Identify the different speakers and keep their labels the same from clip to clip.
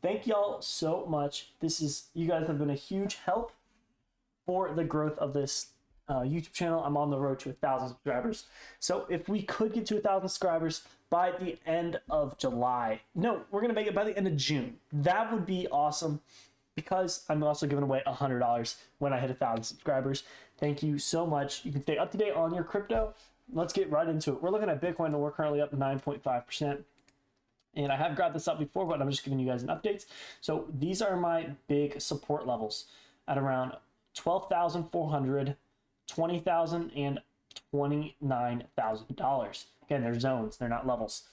Speaker 1: thank y'all so much. You guys have been a huge help for the growth of this YouTube channel. I'm on the road to 1,000 subscribers. So if we could get to 1,000 subscribers by the end of July, no, we're gonna make it by the end of June. That would be awesome, because I'm also giving away $100 when I hit 1,000 subscribers. Thank you so much. You can stay up to date on your crypto. Let's get right into it. We're looking at Bitcoin, and we're currently up 9.5%. And I have grabbed this up before, but I'm just giving you guys an update. So these are my big support levels at around 12,400, 20,000, and $29,000. Again, they're zones, they're not levels.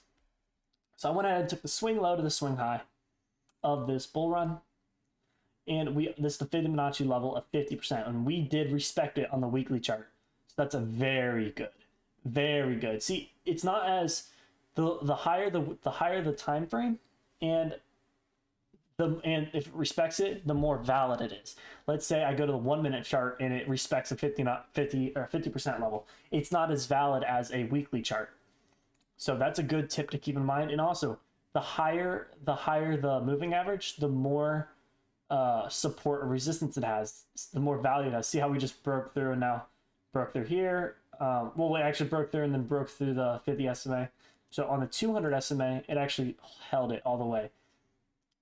Speaker 1: So I went ahead and took the swing low to the swing high of this bull run. And this is the Fibonacci level of 50%. And we did respect it on the weekly chart. So that's a very good. See, it's not as the higher the time frame, and if it respects it, the more valid it is. Let's say I go to the 1 minute chart and it respects a 50% level. It's not as valid as a weekly chart. So that's a good tip to keep in mind. And also, the higher the moving average, the more support or resistance it has, the more value it has. See how we just broke through and now broke through here. Well, we actually broke through and then broke through the 50 SMA. So on the 200 SMA, it actually held it all the way.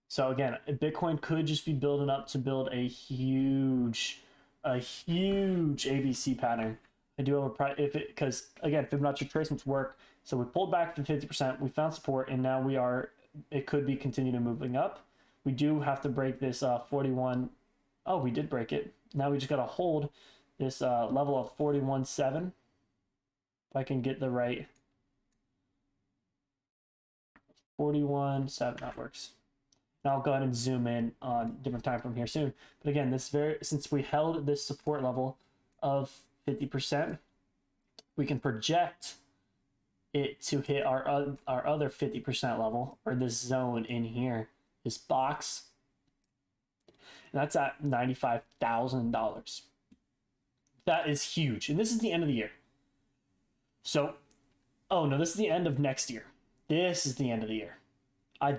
Speaker 1: So again, Bitcoin could just be building up to build a huge ABC pattern. I do have because again, Fibonacci retracements work. So we pulled back to 50%, we found support, and now it could be continuing moving up. We do have to break this 41. Oh, we did break it. Now we just got to hold this level of 41.7. If I can get the right 41.7, that works. Now I'll go ahead and zoom in on different time from here soon. But again, since we held this support level of 50%, we can project it to hit our other 50% level, or this zone in here, this box. And that's at $95,000. That is huge. And this is the end of the year. So, oh no, this is the end of next year. This is the end of the year. I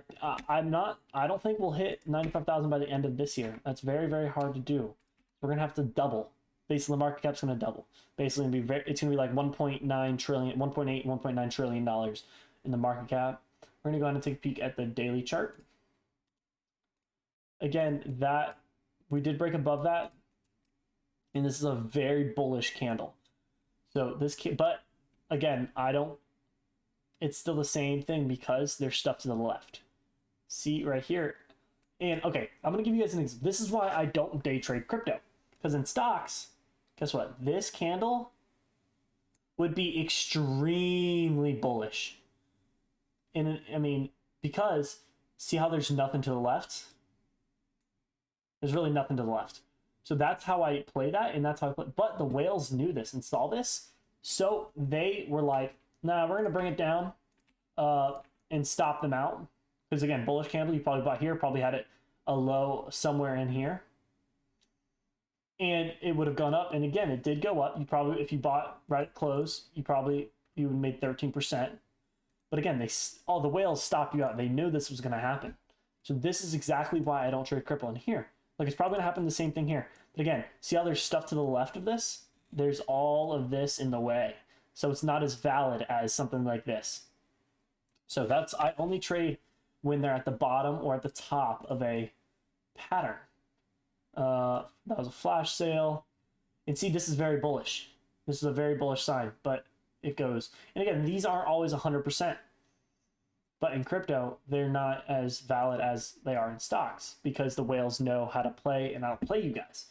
Speaker 1: don't think we'll hit 95,000 by the end of this year. That's very, very hard to do. We're gonna have to double. Basically, the market cap's gonna double. Basically, it's gonna be like 1.9 trillion, 1.8, 1.9 trillion dollars in the market cap. We're gonna go ahead and take a peek at the daily chart. Again, that we did break above that, and this is a very bullish candle. So but again, it's still the same thing because there's stuff to the left. See right here. And okay, I'm gonna give you guys an example. This is why I don't day trade crypto. Because in stocks, guess what? This candle would be extremely bullish. And I mean, because see how there's nothing to the left? There's really nothing to the left. So that's how I play that, and that's how I play. But the whales knew this and saw this. So they were like, nah, we're gonna bring it down and stop them out. Because again, bullish candle, you probably bought here, probably had it a low somewhere in here. And it would have gone up. And again, it did go up. You probably, if you bought right at close, you would have made 13%. But again, the whales stopped you out. They knew this was gonna happen. So this is exactly why I don't trade crypto in here. Like, it's probably gonna happen the same thing here. But again, see how there's stuff to the left of this? There's all of this in the way. So it's not as valid as something like this. So I only trade when they're at the bottom or at the top of a pattern. That was a flash sale. And see, this is very bullish. This is a very bullish sign, but it goes. And again, these aren't always 100%. But in crypto, they're not as valid as they are in stocks because the whales know how to play and outplay you guys.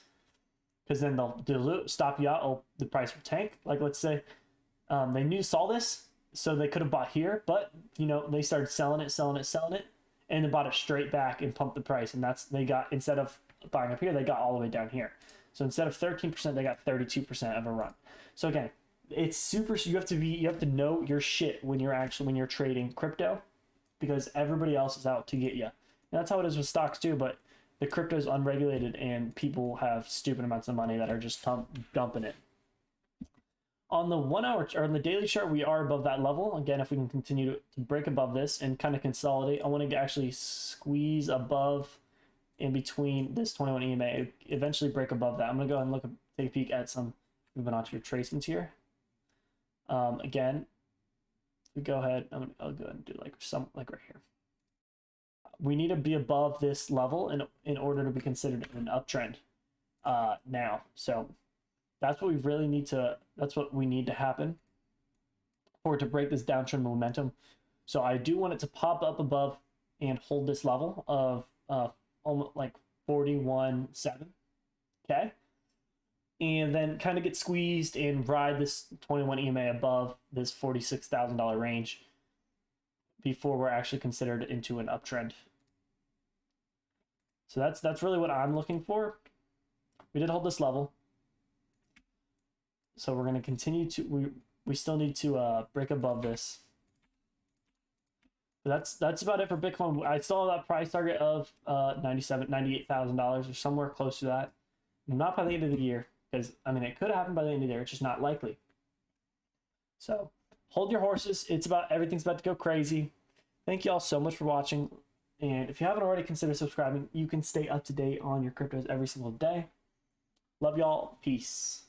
Speaker 1: Because then they'll stop you out. The price will tank. Like, let's say they saw this, so they could have bought here, but they started selling it, and they bought it straight back and pumped the price. And instead of buying up here, they got all the way down here. So instead of 13%, they got 32% of a run. So again, it's super. You have to know your shit when you're trading crypto, because everybody else is out to get you. And that's how it is with stocks too. But the crypto is unregulated, and people have stupid amounts of money that are just dumping it. On the 1 hour or on the daily chart, we are above that level. Again, if we can continue to break above this and kind of consolidate, I want to actually squeeze above in between this 21 EMA, eventually break above that. I'm going to go ahead and take a peek at some Fibonacci retracements here. Again, we go ahead, I'll go ahead and do like right here. We need to be above this level in order to be considered an uptrend now. So that's what we need to happen for it to break this downtrend momentum. So I do want it to pop up above and hold this level of almost like 41.7. Okay. And then kind of get squeezed and ride this 21 EMA above this $46,000 range before we're actually considered into an uptrend. So that's really what I'm looking for. We did hold this level. So we're going to continue to, we still need to break above this. But that's about it for Bitcoin. I still have that price target of $98,000 or somewhere close to that. Not by the end of the year, because I mean it could happen by the end of the year. It's just not likely. So hold your horses. Everything's about to go crazy. Thank you all so much for watching. And if you haven't already, consider subscribing. You can stay up to date on your cryptos every single day. Love y'all. Peace.